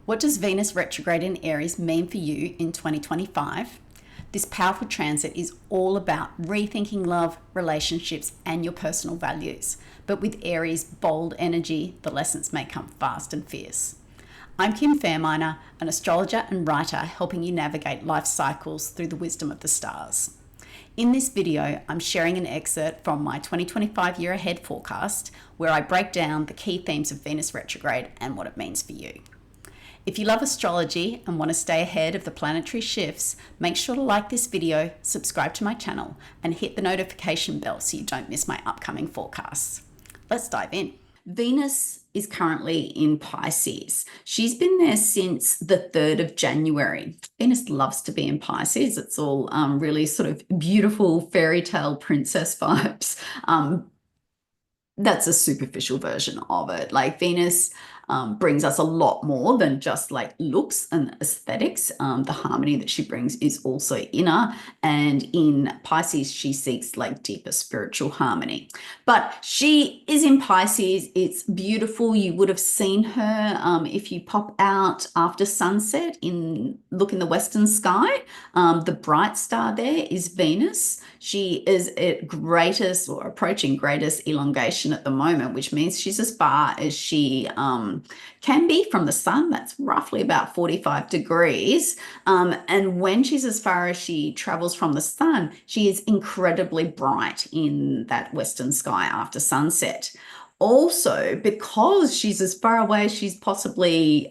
What does Venus retrograde in Aries mean for you in 2025? This powerful transit is all about rethinking love, relationships, and your personal values. But with Aries' bold energy, the lessons may come fast and fierce. I'm Kim Fairminer, an astrologer and writer helping you navigate life cycles through the wisdom of the stars. In this video, I'm sharing an excerpt from my 2025 year ahead forecast, where I break down the key themes of Venus retrograde and what it means for you. If you love astrology and want to stay ahead of the planetary shifts, make sure to like this video, subscribe to my channel, and hit the notification bell so you don't miss my upcoming forecasts. Let's dive in. Venus is currently in Pisces. She's been there since the 3rd of January. Venus loves to be in Pisces. It's all really sort of beautiful fairy tale princess vibes. That's a superficial version of it. Like Venus brings us a lot more than just like looks and aesthetics. The harmony that she brings is also inner, and in Pisces she seeks like deeper spiritual harmony. But she is in Pisces. It's beautiful. You would have seen her if you pop out after sunset look in the western sky. The bright star there is Venus. She is at greatest or approaching greatest elongation at the moment, which means she's as far as she can be from the sun. That's roughly about 45 degrees. And when she's as far as she travels from the sun, she is incredibly bright in that western sky after sunset. Also, because she's as far away as she's possibly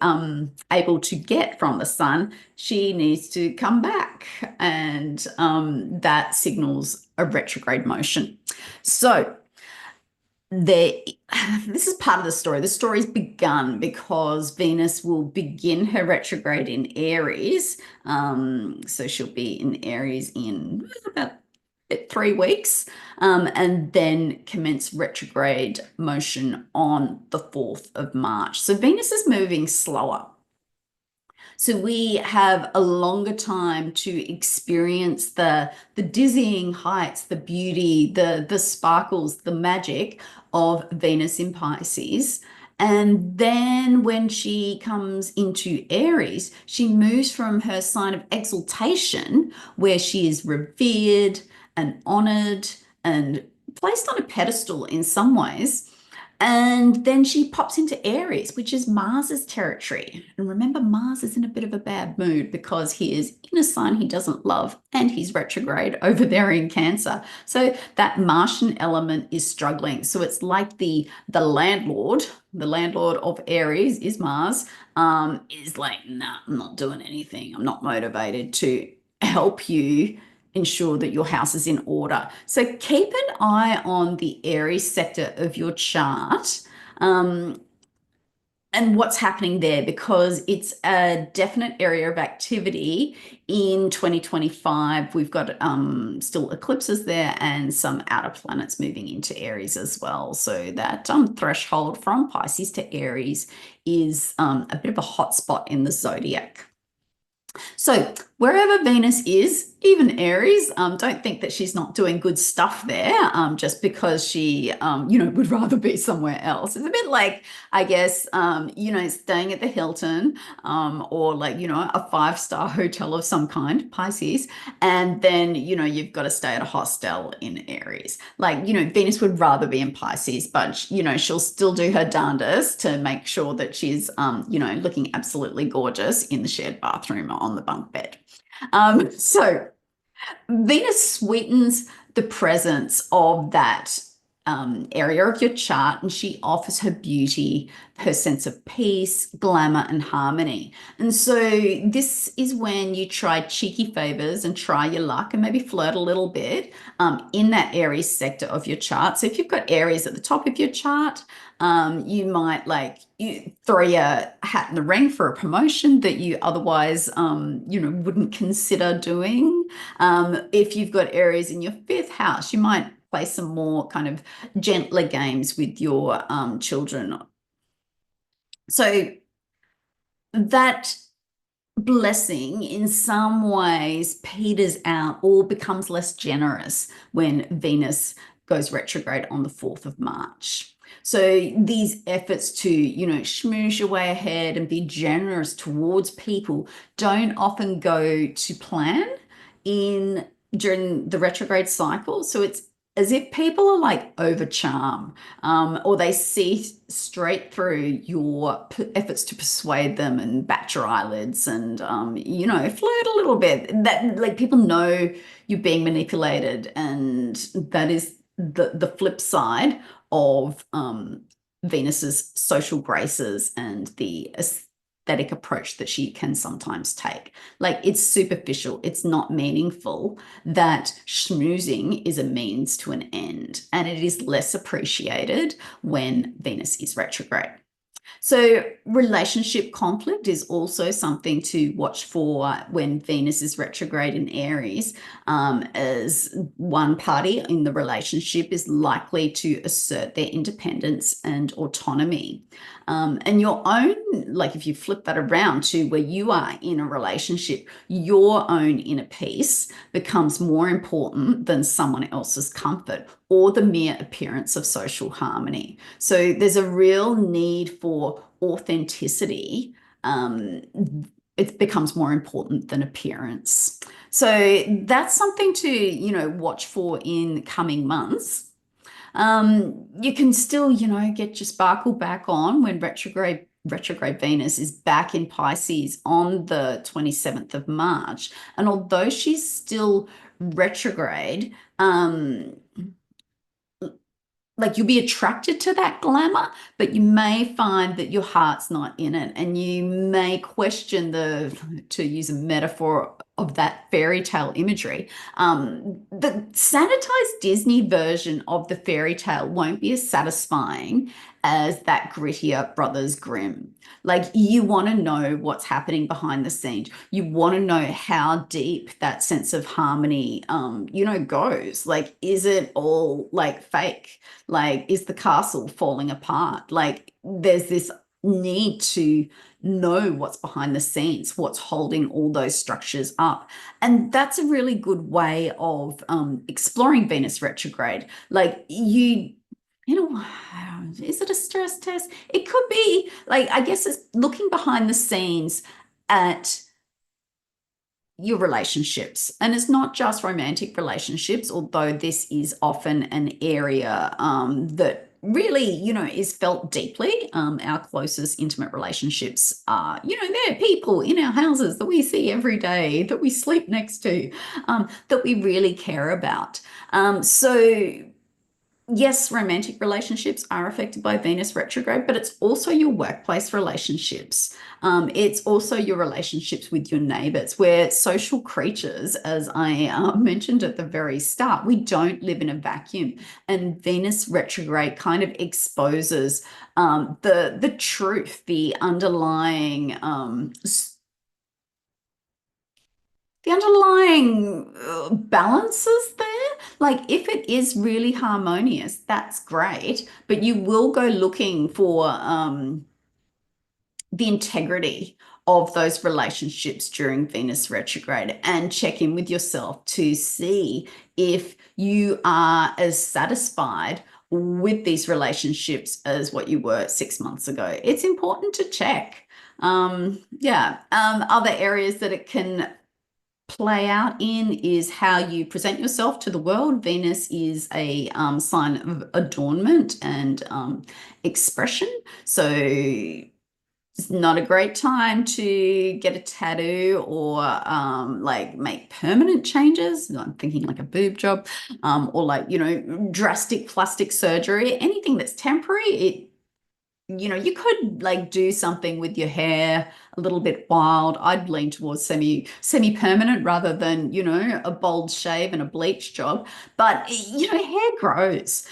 able to get from the sun, she needs to come back, and that signals a retrograde motion. So this is part of the story. The story's begun because Venus will begin her retrograde in Aries. So she'll be in Aries in about 3 weeks, and then commence retrograde motion on the 4th of March. So Venus is moving slower. So we have a longer time to experience the dizzying heights, the beauty, the sparkles, the magic of Venus in Pisces. And then when she comes into Aries, she moves from her sign of exaltation, where she is revered and honored and placed on a pedestal in some ways. And then she pops into Aries, which is Mars's territory. And remember, Mars is in a bit of a bad mood because he is in a sign he doesn't love, and he's retrograde over there in Cancer. So that Martian element is struggling. So it's like the landlord of Aries is Mars, is like, nah, I'm not doing anything. I'm not motivated to help you ensure that your house is in order. So keep an eye on the Aries sector of your chart and what's happening there, because it's a definite area of activity in 2025. We've got still eclipses there and some outer planets moving into Aries as well. So that threshold from Pisces to Aries is a bit of a hot spot in the zodiac. So wherever Venus is, even Aries, don't think that she's not doing good stuff there just because she, would rather be somewhere else. It's a bit like, I guess, staying at the Hilton or like, a 5-star hotel of some kind, Pisces, and then, you've got to stay at a hostel in Aries. Like, Venus would rather be in Pisces, but, she'll still do her darndest to make sure that she's, looking absolutely gorgeous in the shared bathroom on the bunk bed. So Venus sweetens the presence of that area of your chart, and she offers her beauty, her sense of peace, glamour, and harmony. And so this is when you try cheeky favors and try your luck and maybe flirt a little bit in that Aries sector of your chart. So if you've got Aries at the top of your chart, you might you throw your hat in the ring for a promotion that you otherwise, wouldn't consider doing. If you've got Aries in your 5th house, you might play some more kind of gentler games with your children. So that blessing in some ways peters out or becomes less generous when Venus goes retrograde on the 4th of March. So these efforts to, schmooze your way ahead and be generous towards people don't often go to plan in during the retrograde cycle. So it's as if people are like over charm, or they see straight through your efforts to persuade them and bat your eyelids and, flirt a little bit. That like people know you're being manipulated, and that is the flip side of Venus's social graces and the aesthetic approach that she can sometimes take. Like it's superficial, it's not meaningful. That schmoozing is a means to an end, and it is less appreciated when Venus is retrograde. So, relationship conflict is also something to watch for when Venus is retrograde in Aries, as one party in the relationship is likely to assert their independence and autonomy. And your own, like if you flip that around to where you are in a relationship, your own inner peace becomes more important than someone else's comfort or the mere appearance of social harmony. So there's a real need for authenticity. It becomes more important than appearance. So that's something to, watch for in coming months. You can still, get your sparkle back on when retrograde Venus is back in Pisces on the 27th of March. And although she's still retrograde, like you'll be attracted to that glamour, but you may find that your heart's not in it, and you may question to use a metaphor of that fairy tale imagery, the sanitized Disney version of the fairy tale won't be as satisfying as that grittier Brothers Grimm. Like you want to know what's happening behind the scenes. You want to know how deep that sense of harmony, goes. Like, is it all like fake? Like, is the castle falling apart? Like, there's this need to know what's behind the scenes, what's holding all those structures up. And that's a really good way of exploring Venus retrograde. Like, is it a stress test? It could be. Like, I guess it's looking behind the scenes at your relationships. And it's not just romantic relationships, although this is often an area that really, is felt deeply. Our closest intimate relationships are, they're people in our houses that we see every day, that we sleep next to, that we really care about. So yes, romantic relationships are affected by Venus retrograde, but it's also your workplace relationships. It's also your relationships with your neighbors. We're social creatures, as I mentioned at the very start. We don't live in a vacuum, and Venus retrograde kind of exposes the truth, the underlying balances there. Like if it is really harmonious, that's great, but you will go looking for the integrity of those relationships during Venus retrograde, and check in with yourself to see if you are as satisfied with these relationships as what you were 6 months ago. It's important to check. Other areas that it can play out in is how you present yourself to the world. Venus is a sign of adornment and expression. So it's not a great time to get a tattoo or like make permanent changes. I'm thinking like a boob job, or like, drastic plastic surgery. Anything that's temporary, you could like do something with your hair a little bit wild. I'd lean towards semi-permanent rather than, a bold shave and a bleach job. But, hair grows.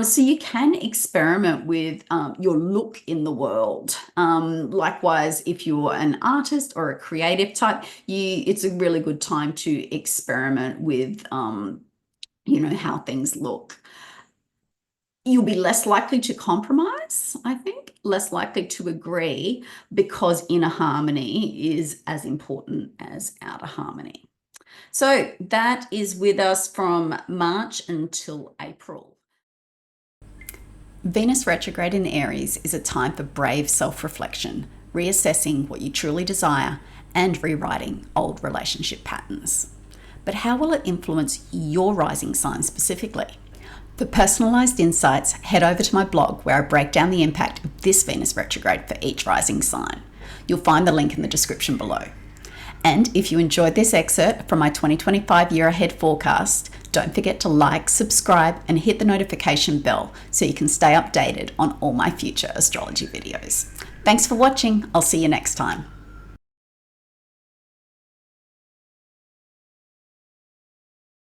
So you can experiment with your look in the world. Likewise, if you're an artist or a creative type, it's a really good time to experiment with, how things look. You'll be less likely to compromise, I think, less likely to agree, because inner harmony is as important as outer harmony. So that is with us from March until April. Venus retrograde in Aries is a time for brave self-reflection, reassessing what you truly desire, and rewriting old relationship patterns. But how will it influence your rising sign specifically? For personalised insights, head over to my blog where I break down the impact of this Venus retrograde for each rising sign. You'll find the link in the description below. And if you enjoyed this excerpt from my 2025 year ahead forecast, don't forget to like, subscribe, and hit the notification bell so you can stay updated on all my future astrology videos. Thanks for watching. I'll see you next time.